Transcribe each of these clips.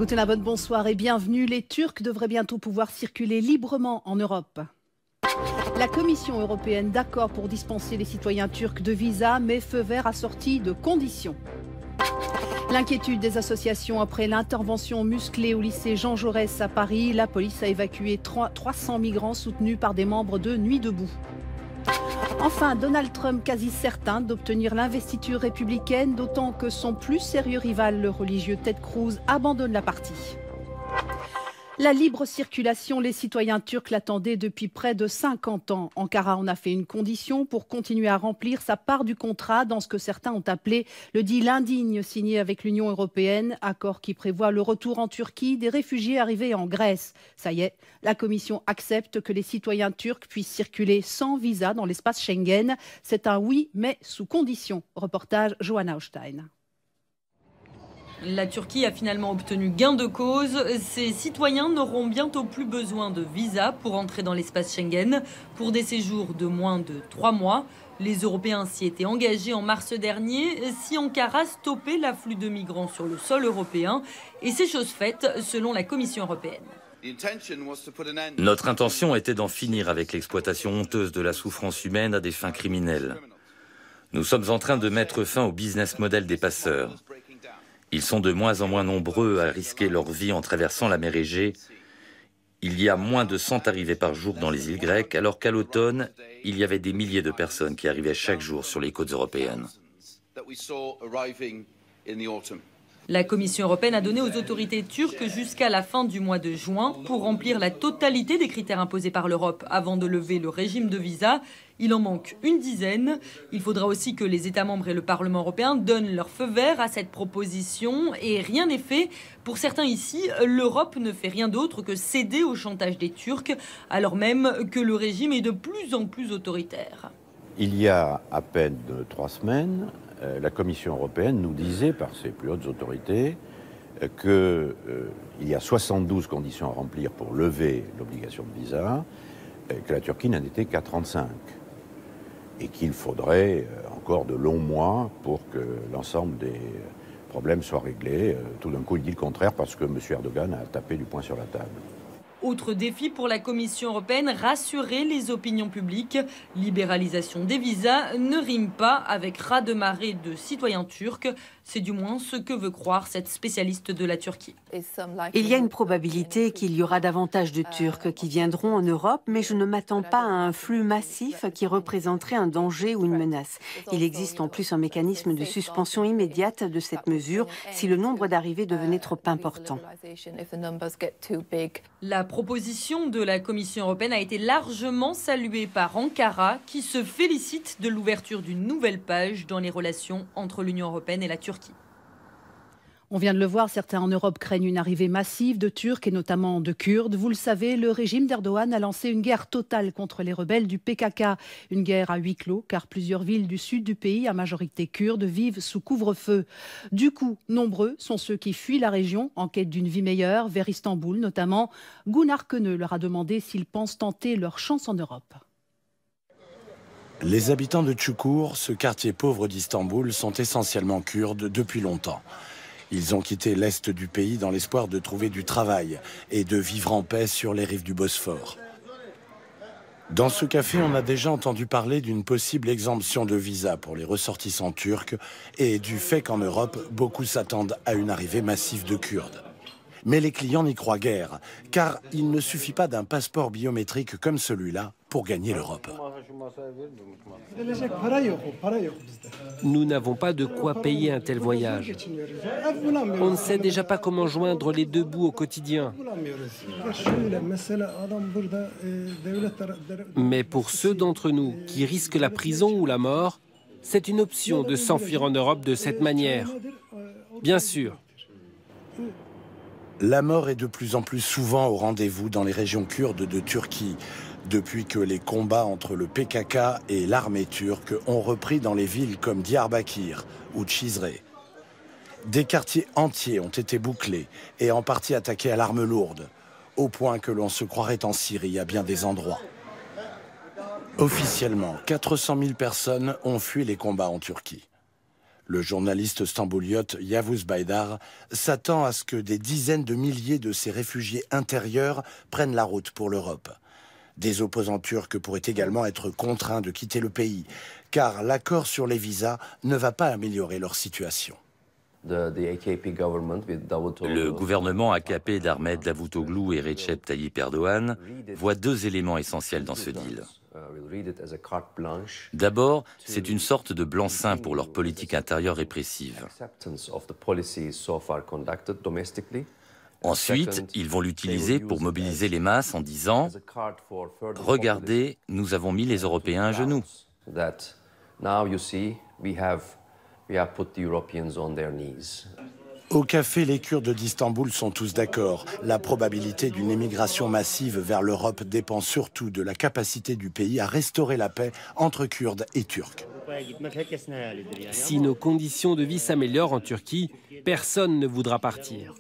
Guten Abend, bonsoir et bienvenue. Les Turcs devraient bientôt pouvoir circuler librement en Europe. La Commission européenne d'accord pour dispenser les citoyens turcs de visa, mais feu vert assorti de conditions. L'inquiétude des associations après l'intervention musclée au lycée Jean Jaurès à Paris. La police a évacué 300 migrants soutenus par des membres de Nuit debout. Enfin, Donald Trump quasi certain d'obtenir l'investiture républicaine, d'autant que son plus sérieux rival, le religieux Ted Cruz, abandonne la partie. La libre circulation, les citoyens turcs l'attendaient depuis près de 50 ans. Ankara en a fait une condition pour continuer à remplir sa part du contrat dans ce que certains ont appelé le deal indigne signé avec l'Union européenne, accord qui prévoit le retour en Turquie des réfugiés arrivés en Grèce. Ça y est, la Commission accepte que les citoyens turcs puissent circuler sans visa dans l'espace Schengen. C'est un oui, mais sous condition. Reportage Johanna Hochstein. La Turquie a finalement obtenu gain de cause. Ses citoyens n'auront bientôt plus besoin de visa pour entrer dans l'espace Schengen pour des séjours de moins de 3 mois. Les Européens s'y étaient engagés en mars dernier si Ankara stoppait l'afflux de migrants sur le sol européen. Et c'est chose faite selon la Commission européenne. Notre intention était d'en finir avec l'exploitation honteuse de la souffrance humaine à des fins criminelles. Nous sommes en train de mettre fin au business model des passeurs. Ils sont de moins en moins nombreux à risquer leur vie en traversant la mer Égée. Il y a moins de 100 arrivées par jour dans les îles grecques, alors qu'à l'automne, il y avait des milliers de personnes qui arrivaient chaque jour sur les côtes européennes. La Commission européenne a donné aux autorités turques jusqu'à la fin du mois de juin pour remplir la totalité des critères imposés par l'Europe avant de lever le régime de visa. Il en manque une dizaine. Il faudra aussi que les États membres et le Parlement européen donnent leur feu vert à cette proposition et rien n'est fait. Pour certains ici, l'Europe ne fait rien d'autre que céder au chantage des Turcs, alors même que le régime est de plus en plus autoritaire. Il y a à peine 3 semaines, la Commission européenne nous disait, par ses plus hautes autorités, qu'il y a 72 conditions à remplir pour lever l'obligation de visa, que la Turquie n'en était qu'à 35. Et qu'il faudrait encore de longs mois pour que l'ensemble des problèmes soient réglés. Tout d'un coup, il dit le contraire parce que M. Erdogan a tapé du poing sur la table. Autre défi pour la Commission européenne, rassurer les opinions publiques. Libéralisation des visas ne rime pas avec raz-de-marée de citoyens turcs. C'est du moins ce que veut croire cette spécialiste de la Turquie. Il y a une probabilité qu'il y aura davantage de Turcs qui viendront en Europe, mais je ne m'attends pas à un flux massif qui représenterait un danger ou une menace. Il existe en plus un mécanisme de suspension immédiate de cette mesure si le nombre d'arrivées devenait trop important. La proposition de la Commission européenne a été largement saluée par Ankara, qui se félicite de l'ouverture d'une nouvelle page dans les relations entre l'Union européenne et la Turquie. On vient de le voir, certains en Europe craignent une arrivée massive de Turcs et notamment de Kurdes. Vous le savez, le régime d'Erdogan a lancé une guerre totale contre les rebelles du PKK. Une guerre à huis clos, car plusieurs villes du sud du pays, à majorité kurde, vivent sous couvre-feu. Du coup, nombreux sont ceux qui fuient la région en quête d'une vie meilleure, vers Istanbul notamment. Gunnar Könne leur a demandé s'ils pensent tenter leur chance en Europe. Les habitants de Çukur, ce quartier pauvre d'Istanbul, sont essentiellement kurdes depuis longtemps. Ils ont quitté l'est du pays dans l'espoir de trouver du travail et de vivre en paix sur les rives du Bosphore. Dans ce café, on a déjà entendu parler d'une possible exemption de visa pour les ressortissants turcs et du fait qu'en Europe, beaucoup s'attendent à une arrivée massive de Kurdes. Mais les clients n'y croient guère, car il ne suffit pas d'un passeport biométrique comme celui-là pour gagner l'Europe. Nous n'avons pas de quoi payer un tel voyage. On ne sait déjà pas comment joindre les deux bouts au quotidien. Mais pour ceux d'entre nous qui risquent la prison ou la mort, c'est une option de s'enfuir en Europe de cette manière. Bien sûr. La mort est de plus en plus souvent au rendez-vous dans les régions kurdes de Turquie, depuis que les combats entre le PKK et l'armée turque ont repris dans les villes comme Diyarbakir ou Cizre. Des quartiers entiers ont été bouclés et en partie attaqués à l'arme lourde, au point que l'on se croirait en Syrie à bien des endroits. Officiellement, 400 000 personnes ont fui les combats en Turquie. Le journaliste stambouliote Yavuz Baydar s'attend à ce que des dizaines de milliers de ces réfugiés intérieurs prennent la route pour l'Europe. Des opposants turcs pourraient également être contraints de quitter le pays, car l'accord sur les visas ne va pas améliorer leur situation. Le gouvernement AKP d'Ahmed Davutoglu et Recep Tayyip Erdogan voit deux éléments essentiels dans ce deal. D'abord, c'est une sorte de blanc-seing pour leur politique intérieure répressive. Ensuite, ils vont l'utiliser pour mobiliser les masses en disant « Regardez, nous avons mis les Européens à genoux ». Au café, les Kurdes d'Istanbul sont tous d'accord. La probabilité d'une émigration massive vers l'Europe dépend surtout de la capacité du pays à restaurer la paix entre Kurdes et Turcs. Si nos conditions de vie s'améliorent en Turquie, personne ne voudra partir.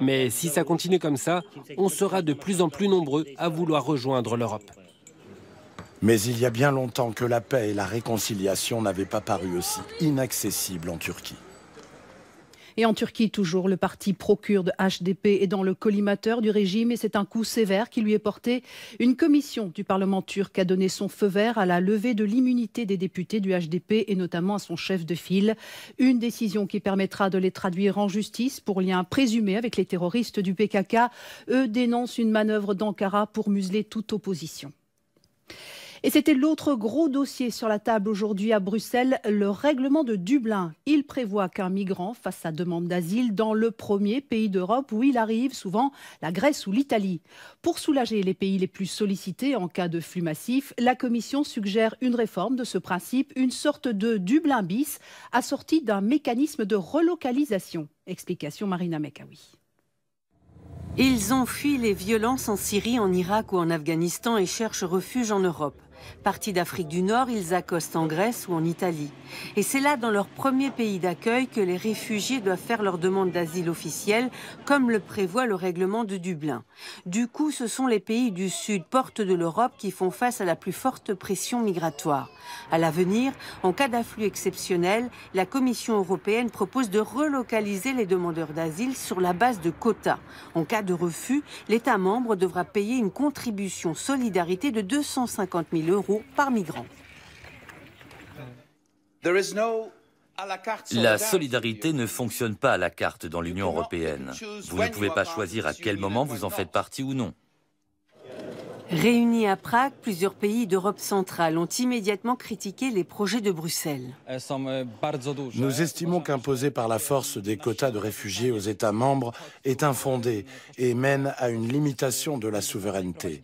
Mais si ça continue comme ça, on sera de plus en plus nombreux à vouloir rejoindre l'Europe. Mais il y a bien longtemps que la paix et la réconciliation n'avaient pas paru aussi inaccessibles en Turquie. Et en Turquie, toujours, le parti pro-kurde HDP est dans le collimateur du régime et c'est un coup sévère qui lui est porté. Une commission du Parlement turc a donné son feu vert à la levée de l'immunité des députés du HDP et notamment à son chef de file. Une décision qui permettra de les traduire en justice pour lien présumé avec les terroristes du PKK. Eux dénoncent une manœuvre d'Ankara pour museler toute opposition. Et c'était l'autre gros dossier sur la table aujourd'hui à Bruxelles, le règlement de Dublin. Il prévoit qu'un migrant fasse sa demande d'asile dans le premier pays d'Europe où il arrive, souvent la Grèce ou l'Italie. Pour soulager les pays les plus sollicités en cas de flux massif, la Commission suggère une réforme de ce principe, une sorte de Dublin bis, assortie d'un mécanisme de relocalisation. Explication Marina Mekawi. Ils ont fui les violences en Syrie, en Irak ou en Afghanistan et cherchent refuge en Europe. Partis d'Afrique du Nord, ils accostent en Grèce ou en Italie. Et c'est là, dans leur premier pays d'accueil, que les réfugiés doivent faire leur demande d'asile officielle, comme le prévoit le règlement de Dublin. Du coup, ce sont les pays du Sud, porte de l'Europe, qui font face à la plus forte pression migratoire. À l'avenir, en cas d'afflux exceptionnel, la Commission européenne propose de relocaliser les demandeurs d'asile sur la base de quotas. En cas de refus, l'État membre devra payer une contribution solidarité de 250 000 € par migrant. La solidarité ne fonctionne pas à la carte dans l'Union européenne. Vous ne pouvez pas choisir à quel moment vous en faites partie ou non. Réunis à Prague, plusieurs pays d'Europe centrale ont immédiatement critiqué les projets de Bruxelles. Nous estimons qu'imposer par la force des quotas de réfugiés aux États membres est infondé et mène à une limitation de la souveraineté.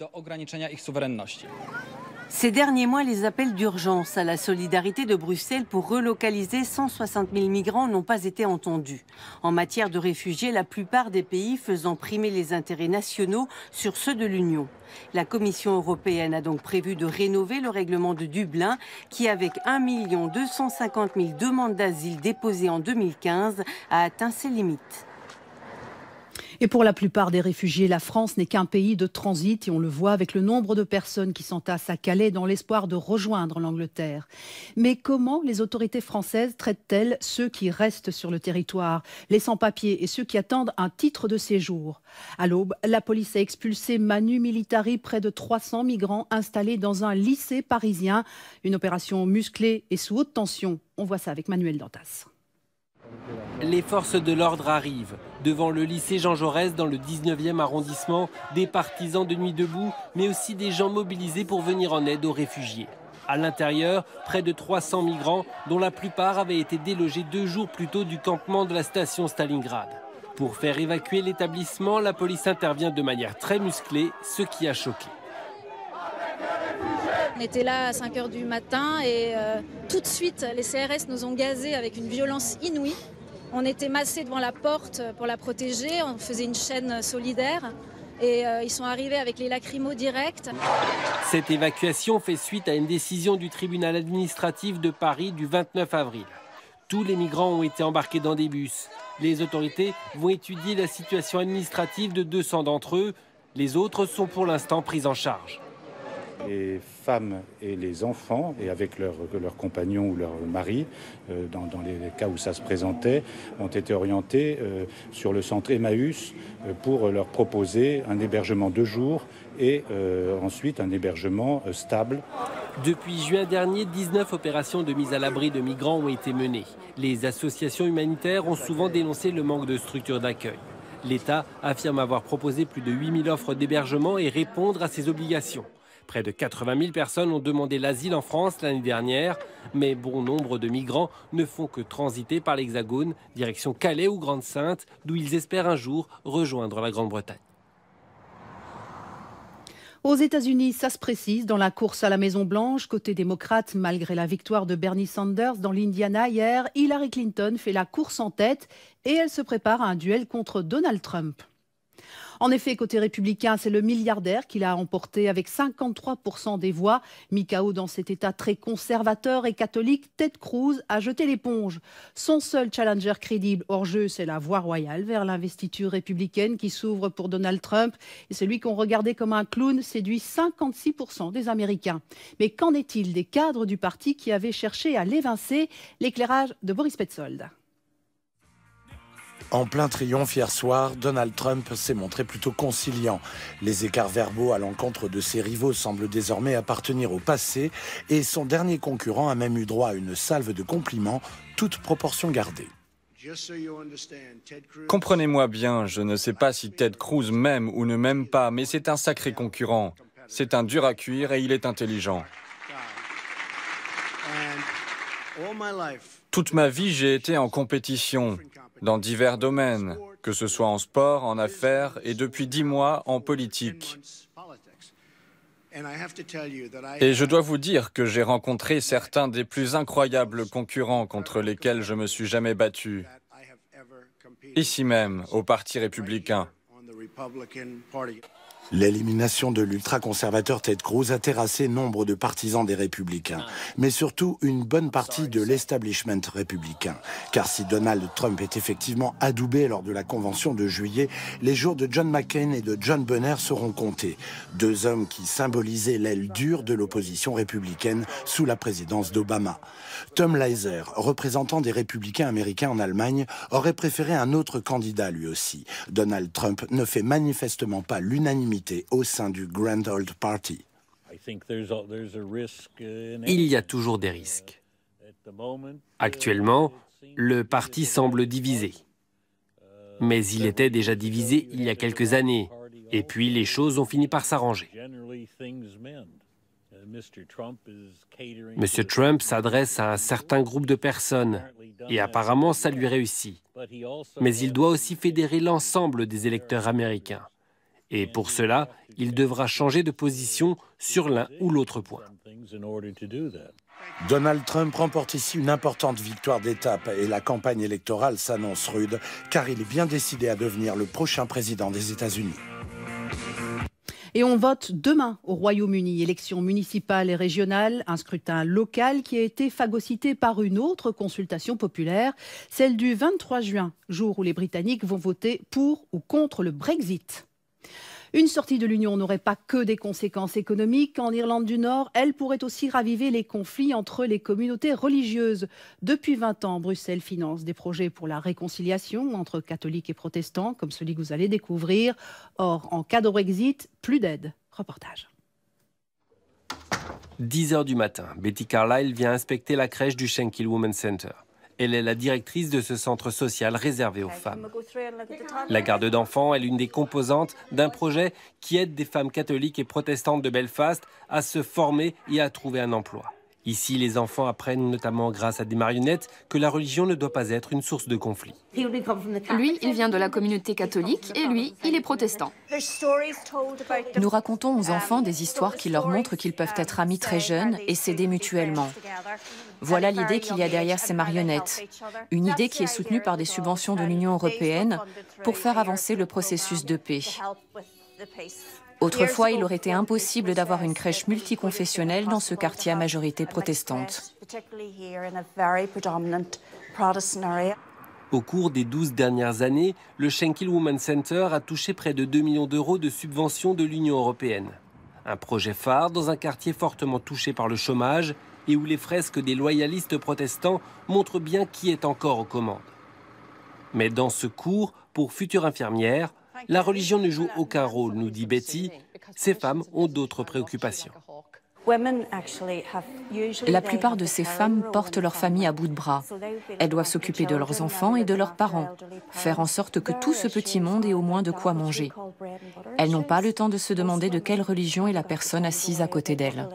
Ces derniers mois, les appels d'urgence à la solidarité de Bruxelles pour relocaliser 160 000 migrants n'ont pas été entendus. En matière de réfugiés, la plupart des pays faisant primer les intérêts nationaux sur ceux de l'Union. La Commission européenne a donc prévu de rénover le règlement de Dublin qui, avec 1 250 000 demandes d'asile déposées en 2015, a atteint ses limites. Et pour la plupart des réfugiés, la France n'est qu'un pays de transit et on le voit avec le nombre de personnes qui s'entassent à Calais dans l'espoir de rejoindre l'Angleterre. Mais comment les autorités françaises traitent-elles ceux qui restent sur le territoire, les sans-papiers et ceux qui attendent un titre de séjour? À l'aube, la police a expulsé manu militari près de 300 migrants installés dans un lycée parisien. Une opération musclée et sous haute tension. On voit ça avec Manuel Dantas. Les forces de l'ordre arrivent. Devant le lycée Jean Jaurès, dans le 19e arrondissement, des partisans de Nuit debout, mais aussi des gens mobilisés pour venir en aide aux réfugiés. À l'intérieur, près de 300 migrants, dont la plupart avaient été délogés 2 jours plus tôt du campement de la station Stalingrad. Pour faire évacuer l'établissement, la police intervient de manière très musclée, ce qui a choqué. On était là à 5 h du matin et tout de suite, les CRS nous ont gazés avec une violence inouïe. On était massés devant la porte pour la protéger, on faisait une chaîne solidaire et ils sont arrivés avec les lacrymos directs. Cette évacuation fait suite à une décision du tribunal administratif de Paris du 29 avril. Tous les migrants ont été embarqués dans des bus. Les autorités vont étudier la situation administrative de 200 d'entre eux. Les autres sont pour l'instant pris en charge. Les femmes et les enfants, et avec leurs compagnons ou leurs maris, dans les cas où ça se présentait, ont été orientés sur le centre Emmaüs pour leur proposer un hébergement de jour et ensuite un hébergement stable. Depuis juin dernier, 19 opérations de mise à l'abri de migrants ont été menées. Les associations humanitaires ont souvent dénoncé le manque de structures d'accueil. L'État affirme avoir proposé plus de 8000 offres d'hébergement et répondre à ses obligations. Près de 80 000 personnes ont demandé l'asile en France l'année dernière, mais bon nombre de migrants ne font que transiter par l'Hexagone, direction Calais ou Grande-Synthe, d'où ils espèrent un jour rejoindre la Grande-Bretagne. Aux États-Unis, ça se précise dans la course à la Maison-Blanche. Côté démocrate, malgré la victoire de Bernie Sanders dans l'Indiana hier, Hillary Clinton fait la course en tête et elle se prépare à un duel contre Donald Trump. En effet, côté républicain, c'est le milliardaire qui l'a emporté avec 53% des voix. Mis KO dans cet État très conservateur et catholique, Ted Cruz a jeté l'éponge. Son seul challenger crédible hors jeu, c'est la voie royale vers l'investiture républicaine qui s'ouvre pour Donald Trump. Et celui qu'on regardait comme un clown séduit 56% des Américains. Mais qu'en est-il des cadres du parti qui avaient cherché à l'évincer? L'éclairage de Boris Petzold. En plein triomphe hier soir, Donald Trump s'est montré plutôt conciliant. Les écarts verbaux à l'encontre de ses rivaux semblent désormais appartenir au passé et son dernier concurrent a même eu droit à une salve de compliments, toute proportion gardée. Comprenez-moi bien, je ne sais pas si Ted Cruz m'aime ou ne m'aime pas, mais c'est un sacré concurrent. C'est un dur à cuire et il est intelligent. Toute ma vie, j'ai été en compétition, dans divers domaines, que ce soit en sport, en affaires et depuis 10 mois en politique. Et je dois vous dire que j'ai rencontré certains des plus incroyables concurrents contre lesquels je me suis jamais battu. Ici même, au Parti républicain. L'élimination de l'ultra-conservateur Ted Cruz a terrassé nombre de partisans des Républicains, mais surtout une bonne partie de l'establishment républicain. Car si Donald Trump est effectivement adoubé lors de la convention de juillet, les jours de John McCain et de John Boehner seront comptés. Deux hommes qui symbolisaient l'aile dure de l'opposition républicaine sous la présidence d'Obama. Tom Leiser, représentant des Républicains américains en Allemagne, aurait préféré un autre candidat lui aussi. Donald Trump ne fait manifestement pas l'unanimité au sein du Grand Old Party. Il y a toujours des risques. Actuellement, le parti semble divisé. Mais il était déjà divisé il y a quelques années. Et puis les choses ont fini par s'arranger. M. Trump s'adresse à un certain groupe de personnes. Et apparemment, ça lui réussit. Mais il doit aussi fédérer l'ensemble des électeurs américains. Et pour cela, il devra changer de position sur l'un ou l'autre point. Donald Trump remporte ici une importante victoire d'étape et la campagne électorale s'annonce rude car il est bien décidé à devenir le prochain président des États-Unis. Et on vote demain au Royaume-Uni, élections municipales et régionales, un scrutin local qui a été phagocyté par une autre consultation populaire, celle du 23 juin, jour où les Britanniques vont voter pour ou contre le Brexit. Une sortie de l'Union n'aurait pas que des conséquences économiques. En Irlande du Nord, elle pourrait aussi raviver les conflits entre les communautés religieuses. Depuis 20 ans, Bruxelles finance des projets pour la réconciliation entre catholiques et protestants, comme celui que vous allez découvrir. Or, en cas de Brexit, plus d'aide. Reportage. 10 h du matin, Betty Carlyle vient inspecter la crèche du Shankill Women's Center. Elle est la directrice de ce centre social réservé aux femmes. La garde d'enfants est l'une des composantes d'un projet qui aide des femmes catholiques et protestantes de Belfast à se former et à trouver un emploi. Ici, les enfants apprennent notamment grâce à des marionnettes que la religion ne doit pas être une source de conflit. Lui, il vient de la communauté catholique et lui, il est protestant. Nous racontons aux enfants des histoires qui leur montrent qu'ils peuvent être amis très jeunes et s'aider mutuellement. Voilà l'idée qu'il y a derrière ces marionnettes. Une idée qui est soutenue par des subventions de l'Union européenne pour faire avancer le processus de paix. Autrefois, il aurait été impossible d'avoir une crèche multiconfessionnelle dans ce quartier à majorité protestante. Au cours des 12 dernières années, le Shankill Women's Center a touché près de 2 millions d'euros de subventions de l'Union européenne. Un projet phare dans un quartier fortement touché par le chômage et où les fresques des loyalistes protestants montrent bien qui est encore aux commandes. Mais dans ce cours, pour futures infirmières, la religion ne joue aucun rôle, nous dit Betty. Ces femmes ont d'autres préoccupations. La plupart de ces femmes portent leur famille à bout de bras. Elles doivent s'occuper de leurs enfants et de leurs parents, faire en sorte que tout ce petit monde ait au moins de quoi manger. Elles n'ont pas le temps de se demander de quelle religion est la personne assise à côté d'elles.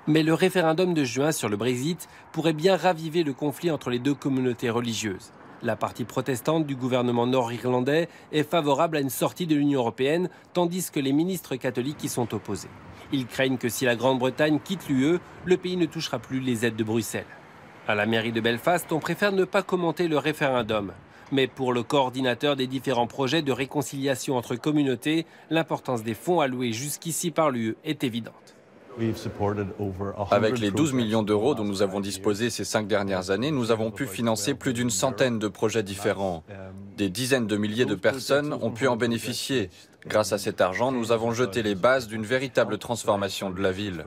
Mais le référendum de juin sur le Brexit pourrait bien raviver le conflit entre les deux communautés religieuses. La partie protestante du gouvernement nord-irlandais est favorable à une sortie de l'Union européenne, tandis que les ministres catholiques y sont opposés. Ils craignent que si la Grande-Bretagne quitte l'UE, le pays ne touchera plus les aides de Bruxelles. À la mairie de Belfast, on préfère ne pas commenter le référendum. Mais pour le coordinateur des différents projets de réconciliation entre communautés, l'importance des fonds alloués jusqu'ici par l'UE est évidente. Avec les 12 millions d'euros dont nous avons disposé ces 5 dernières années, nous avons pu financer plus d'une centaine de projets différents. Des dizaines de milliers de personnes ont pu en bénéficier. Grâce à cet argent, nous avons jeté les bases d'une véritable transformation de la ville.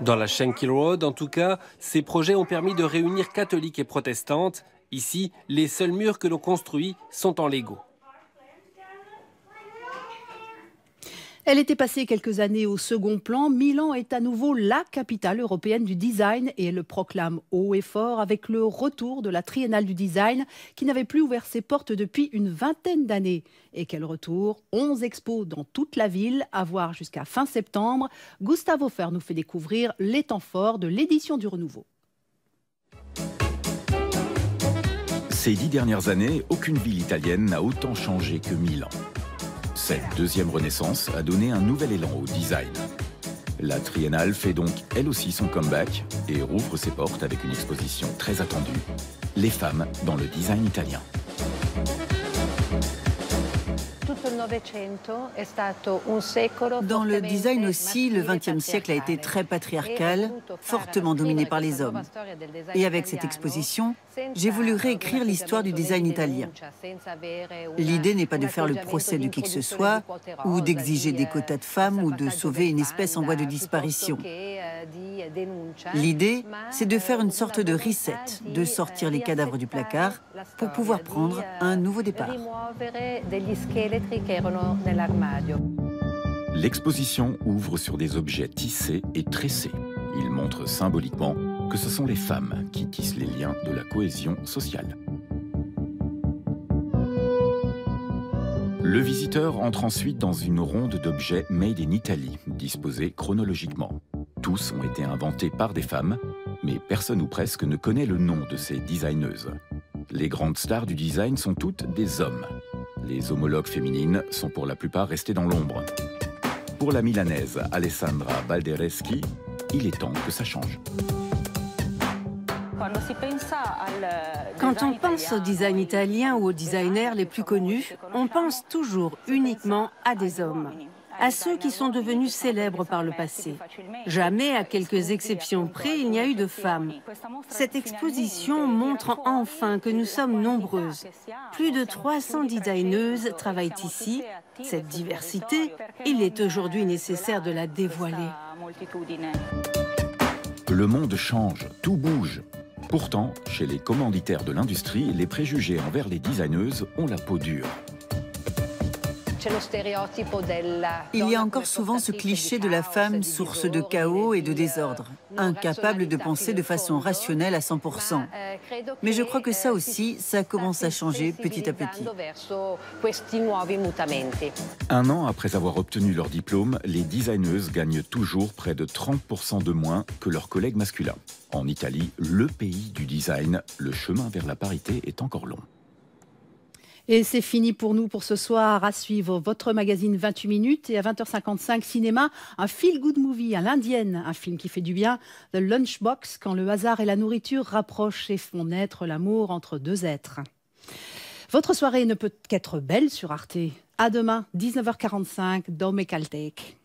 Dans la Shankill Road, en tout cas, ces projets ont permis de réunir catholiques et protestantes. Ici, les seuls murs que l'on construit sont en Lego. Elle était passée quelques années au second plan. Milan est à nouveau la capitale européenne du design et elle le proclame haut et fort avec le retour de la Triennale du design qui n'avait plus ouvert ses portes depuis une vingtaine d'années. Et quel retour! 11 expos dans toute la ville, à voir jusqu'à fin septembre. Gustave Hofer nous fait découvrir les temps forts de l'édition du renouveau. Ces 10 dernières années, aucune ville italienne n'a autant changé que Milan. Cette deuxième renaissance a donné un nouvel élan au design. La Triennale fait donc elle aussi son comeback et rouvre ses portes avec une exposition très attendue, les femmes dans le design italien. Dans le design aussi, le XXe siècle a été très patriarcal, fortement dominé par les hommes. Et avec cette exposition, j'ai voulu réécrire l'histoire du design italien. L'idée n'est pas de faire le procès de qui que ce soit, ou d'exiger des quotas de femmes, ou de sauver une espèce en voie de disparition. L'idée, c'est de faire une sorte de reset, de sortir les cadavres du placard pour pouvoir prendre un nouveau départ. L'exposition ouvre sur des objets tissés et tressés. Il montre symboliquement que ce sont les femmes qui tissent les liens de la cohésion sociale. Le visiteur entre ensuite dans une ronde d'objets made in Italy, disposés chronologiquement. Tous ont été inventés par des femmes, mais personne ou presque ne connaît le nom de ces designeuses. Les grandes stars du design sont toutes des hommes. Les homologues féminines sont pour la plupart restées dans l'ombre. Pour la milanaise Alessandra Baldereschi, il est temps que ça change. Quand on pense au design italien ou aux designers les plus connus, on pense toujours uniquement à des hommes, à ceux qui sont devenus célèbres par le passé. Jamais, à quelques exceptions près, il n'y a eu de femmes. Cette exposition montre enfin que nous sommes nombreuses. Plus de 300 designeuses travaillent ici. Cette diversité, il est aujourd'hui nécessaire de la dévoiler. Le monde change, tout bouge. Pourtant, chez les commanditaires de l'industrie, les préjugés envers les designeuses ont la peau dure. Il y a encore souvent ce cliché de la femme source de chaos et de désordre, incapable de penser de façon rationnelle à 100%. Mais je crois que ça aussi, ça commence à changer petit à petit. Un an après avoir obtenu leur diplôme, les designeuses gagnent toujours près de 30% de moins que leurs collègues masculins. En Italie, le pays du design, le chemin vers la parité est encore long. Et c'est fini pour nous pour ce soir. À suivre votre magazine 28 minutes et à 20h55 cinéma, un feel-good movie à l'indienne, un film qui fait du bien, The Lunchbox, quand le hasard et la nourriture rapprochent et font naître l'amour entre deux êtres. Votre soirée ne peut qu'être belle sur Arte. À demain, 19h45, Dome Caltech.